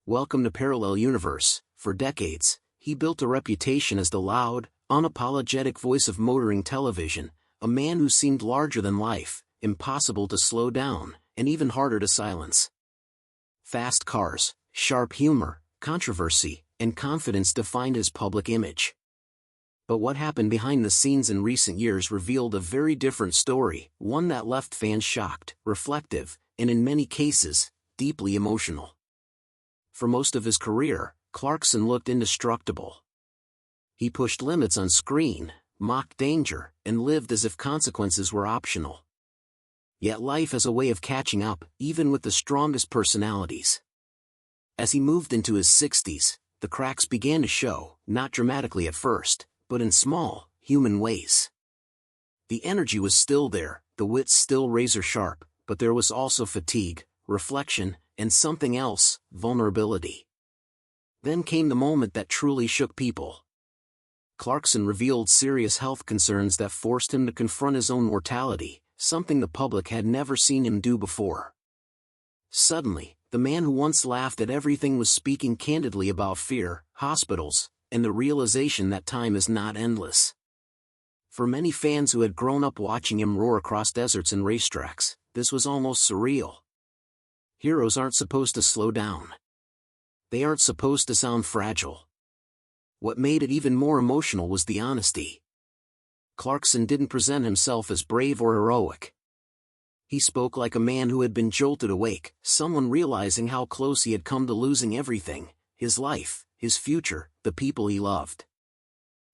Welcome to Parallel Universe. For decades, he built a reputation as the loud, unapologetic voice of motoring television, a man who seemed larger than life, impossible to slow down, and even harder to silence. Fast cars, sharp humor, controversy, and confidence defined his public image. But what happened behind the scenes in recent years revealed a very different story, one that left fans shocked, reflective, and in many cases, deeply emotional. For most of his career, Clarkson looked indestructible. He pushed limits on screen, mocked danger, and lived as if consequences were optional. Yet life has a way of catching up, even with the strongest personalities. As he moved into his 60s, the cracks began to show, not dramatically at first, but in small, human ways. The energy was still there, the wits still razor-sharp, but there was also fatigue, reflection, and something else, vulnerability. Then came the moment that truly shook people. Clarkson revealed serious health concerns that forced him to confront his own mortality, something the public had never seen him do before. Suddenly, the man who once laughed at everything was speaking candidly about fear, hospitals, and the realization that time is not endless. For many fans who had grown up watching him roar across deserts and racetracks, this was almost surreal. Heroes aren't supposed to slow down. They aren't supposed to sound fragile. What made it even more emotional was the honesty. Clarkson didn't present himself as brave or heroic. He spoke like a man who had been jolted awake, someone realizing how close he had come to losing everything, his life, his future, the people he loved.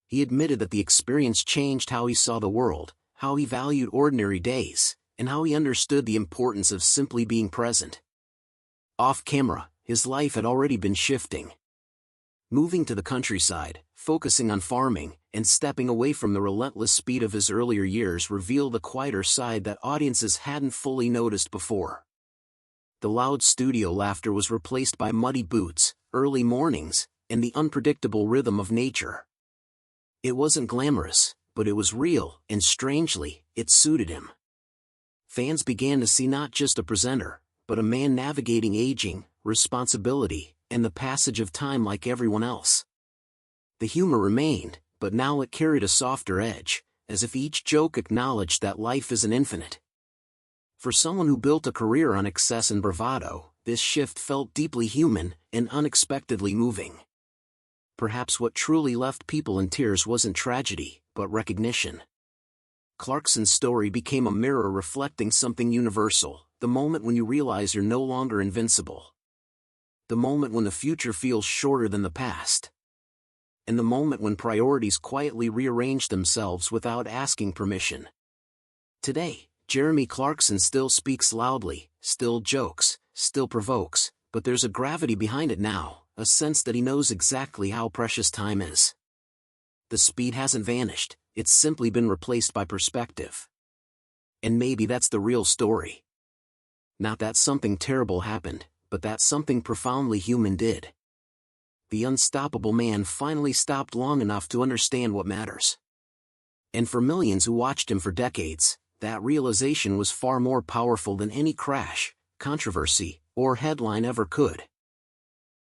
He admitted that the experience changed how he saw the world, how he valued ordinary days, and how he understood the importance of simply being present. Off camera, his life had already been shifting. Moving to the countryside, focusing on farming, and stepping away from the relentless speed of his earlier years revealed a quieter side that audiences hadn't fully noticed before. The loud studio laughter was replaced by muddy boots, early mornings, and the unpredictable rhythm of nature. It wasn't glamorous, but it was real, and strangely, it suited him. Fans began to see not just a presenter, but a man navigating aging, responsibility, and the passage of time like everyone else. The humor remained, but now it carried a softer edge, as if each joke acknowledged that life isn't infinite. For someone who built a career on excess and bravado, this shift felt deeply human and unexpectedly moving. Perhaps what truly left people in tears wasn't tragedy, but recognition. Clarkson's story became a mirror reflecting something universal, the moment when you realize you're no longer invincible. The moment when the future feels shorter than the past. And the moment when priorities quietly rearrange themselves without asking permission. Today, Jeremy Clarkson still speaks loudly, still jokes, still provokes, but there's a gravity behind it now, a sense that he knows exactly how precious time is. The speed hasn't vanished, it's simply been replaced by perspective. And maybe that's the real story. Not that something terrible happened, but that something profoundly human did. The unstoppable man finally stopped long enough to understand what matters. And for millions who watched him for decades, that realization was far more powerful than any crash, controversy, or headline ever could.